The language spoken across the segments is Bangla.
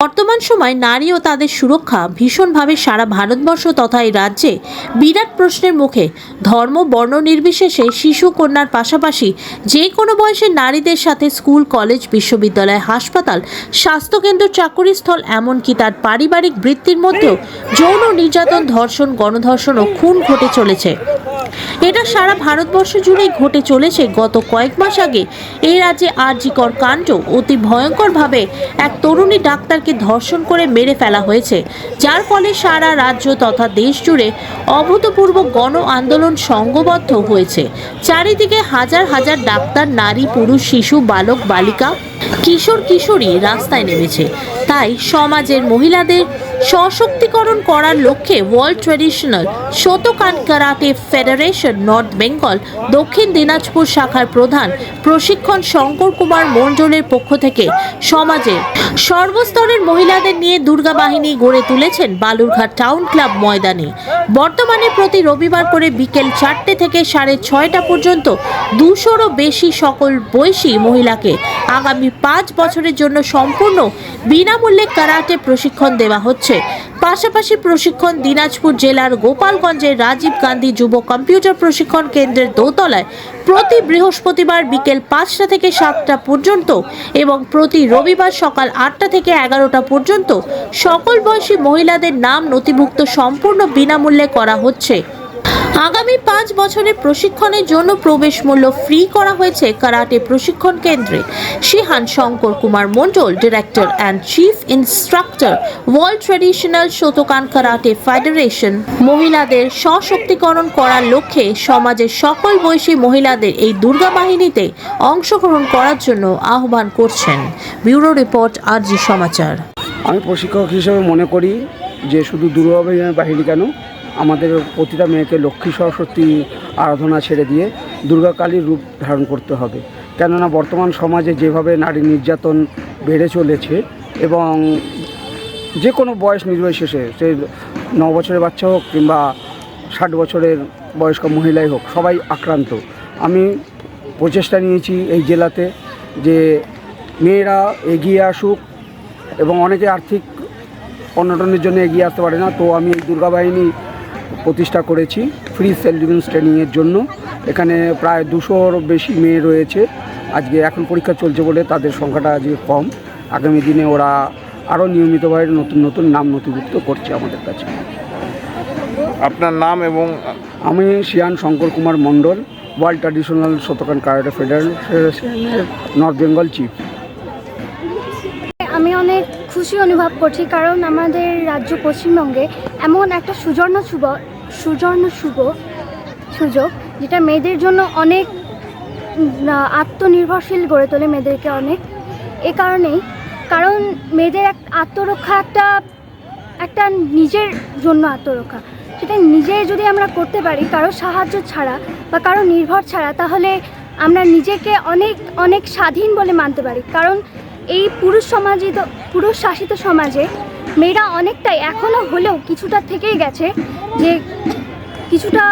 বর্তমান সময় নারী ও তাদের সুরক্ষা ভীষণভাবে সারা ভারতবর্ষ তথা এই রাজ্যে বিরাট প্রশ্নের মুখে। ধর্ম বর্ণ নির্বিশেষে শিশু কন্যার পাশাপাশি যে কোনো বয়সের নারীদের সাথে স্কুল কলেজ বিশ্ববিদ্যালয় হাসপাতাল স্বাস্থ্যকেন্দ্র চাকুরিস্থল এমনকি তার পারিবারিক বৃত্তির মধ্যেও যৌন নির্যাতন ধর্ষণ গণধর্ষণ ও খুন ঘটে চলেছে। এটা সারা ভারতবর্ষ জুড়েই ঘটে চলেছে। গত কয়েক মাস আগে এই রাজ্যে আরজিকর কাণ্ড অতি ভয়ঙ্করভাবে এক তরুণী ডাক্তারকে ধর্ষণ করে মেরে ফেলা হয়েছে, যার ফলে সারা রাজ্য তথা দেশ জুড়ে অভূতপূর্ব গণ আন্দোলন সংঘবদ্ধ হয়েছে। চারিদিকে হাজার হাজার ডাক্তার, নারী, পুরুষ, শিশু, বালক, বালিকা, কিশোর কিশোরী রাস্তায় নেমেছে। তাই সমাজের মহিলাদের সশক্তিকরণ করার লক্ষ্যে world traditional Shotokan karate federation north Bengal দক্ষিণ দিনাজপুর শাখার প্রধান প্রশিক্ষণ শঙ্কর কুমার মণ্ডলের পক্ষ থেকে সমাজের সর্বস্তরের মহিলাদের নিয়ে দুর্গা বাহিনী গড়ে তুলেছেন বালুরঘাট টাউন ক্লাব ময়দানে। বর্তমানে প্রতি রবিবার করে বিকেল 4টে থেকে 6:30 পর্যন্ত 200-রও বেশি সকল বয়সী মহিলাকে আগামী 5 বছরের জন্য সম্পূর্ণ বিনামূল্যে কারাটে প্রশিক্ষণ দেওয়া হচ্ছে। পাশাপাশি প্রশিক্ষণ দিনাজপুর জেলার গোপালগঞ্জের রাজীব গান্ধী যুব কম্পিউটার প্রশিক্ষণ কেন্দ্রের দোতলায় প্রতি বৃহস্পতিবার বিকেল 5টা থেকে 7টা পর্যন্ত এবং প্রতি রবিবার সকাল 8টা থেকে 11টা পর্যন্ত সকল বয়সী মহিলাদের নাম নথিভুক্ত সম্পূর্ণ বিনামূল্যে করা হচ্ছে। আগামী 5 বছরের প্রশিক্ষণের জন্য প্রবেশ মূল্য ফ্রি করা হয়েছে কারাটে প্রশিক্ষণ কেন্দ্রে। শিহান Shankar Kumar Mondal, director and chief instructor, world traditional Shotokan karate federation. মহিলাদের সশক্তিকরণ করার লক্ষ্যে সমাজের সকল বয়সী মহিলাদের এই দুর্গা বাহিনীতে অংশগ্রহণ করার জন্য আহ্বান করছেন। ব্যুরো রিপোর্ট, আরজি সমাচার। আমি প্রশিক্ষক হিসেবে মনে করি যে শুধু দুর্গা বাহিনী কেন, আমাদের প্রতিটা মেয়েকে লক্ষ্মী সরস্বতী আরাধনা ছেড়ে দিয়ে দুর্গা কালীর রূপ ধারণ করতে হবে। কেননা বর্তমান সমাজে যেভাবে নারী নির্যাতন বেড়ে চলেছে এবং যে কোনো বয়স নির্বিশেষে, সে 9 বছরের বাচ্চা হোক কিংবা 60 বছরের বয়স্ক মহিলাই হোক, সবাই আক্রান্ত। আমি প্রচেষ্টা নিয়েছি এই জেলাতে যে মেয়েরা এগিয়ে আসুক এবং অনেকে আর্থিক অনটনের জন্য এগিয়ে আসতে পারে না, তো আমি এই দুর্গা বাহিনী প্রতিষ্ঠা করেছি ফ্রি সেলফ ডিফেন্স ট্রেনিংয়ের জন্য। এখানে প্রায় 200-র বেশি মেয়ে রয়েছে। আজকে এখন পরীক্ষা চলছে বলে তাদের সংখ্যাটা আজকে কম। আগামী দিনে ওরা আরও নিয়মিতভাবে নতুন নতুন নাম নথিভুক্ত করছে আমাদের কাছে। আপনার নাম? এবং আমি শিয়ান শঙ্কর কুমার মণ্ডল, ওয়ার্ল্ড ট্র্যাডিশনাল শোতোকান কারাটে ফেডারেশনের নর্থ বেঙ্গল চিফ। আমি অনেক খুশি অনুভব করছি, কারণ আমাদের রাজ্য পশ্চিমবঙ্গে এমন একটা সুবর্ণ সুযোগ যেটা মেয়েদের জন্য অনেক আত্মনির্ভরশীল গড়ে তোলে মেয়েদেরকে অনেক। এ কারণেই, কারণ মেয়েদের আত্মরক্ষা একটা নিজের জন্য আত্মরক্ষা, সেটা নিজে যদি আমরা করতে পারি কারো সাহায্য ছাড়া বা কারো নির্ভর ছাড়া, তাহলে আমরা নিজেকে অনেক অনেক স্বাধীন বলে মানতে পারি। কারণ এই পুরুষ শাসিত সমাজে মেয়েরা অনেকটাই এখনও হলেও কিছুটা থেকেই গেছে, যে কিছুটা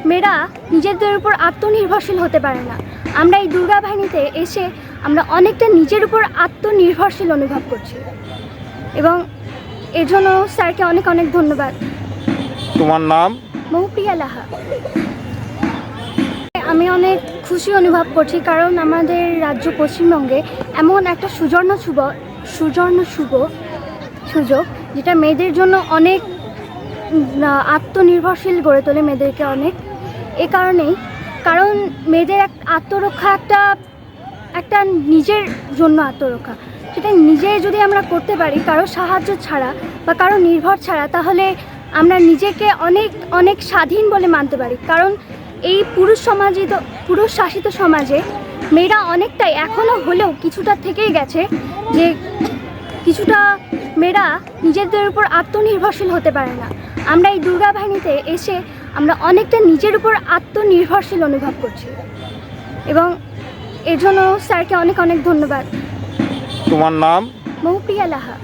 মেয়েরা নিজেদের উপর আত্মনির্ভরশীল হতে পারে না। আমরা এই দুর্গা বাহিনীতে এসে আমরা অনেকটা নিজের উপর আত্মনির্ভরশীল অনুভব করছি এবং এর জন্য স্যারকে অনেক অনেক ধন্যবাদ। তোমার নাম? মৌপ্রিয়া লাহা। আমি অনেক খুশি অনুভব করছি, কারণ আমাদের রাজ্য পশ্চিমবঙ্গে এমন একটা সুযোগ যেটা মেয়েদের জন্য অনেক আত্মনির্ভরশীল গড়ে তোলে মেয়েদেরকে অনেক। এ কারণেই, কারণ মেয়েদের আত্মরক্ষা একটা নিজের জন্য আত্মরক্ষা, সেটা নিজে যদি আমরা করতে পারি কারো সাহায্য ছাড়া বা কারো নির্ভর ছাড়া, তাহলে আমরা নিজেকে অনেক অনেক স্বাধীন বলে মানতে পারি। কারণ এই পুরুষ শাসিত সমাজে মেয়েরা অনেকটাই এখনও হলেও কিছুটা থেকেই গেছে, যে কিছুটা মেয়েরা নিজেদের উপর আত্মনির্ভরশীল হতে পারে না। আমরা এই দুর্গা বাহিনীতে এসে আমরা অনেকটা নিজের উপর আত্মনির্ভরশীল অনুভব করছি এবং এর জন্য স্যারকে অনেক অনেক ধন্যবাদ। তোমার নাম? মৌপ্রিয়া লাহা।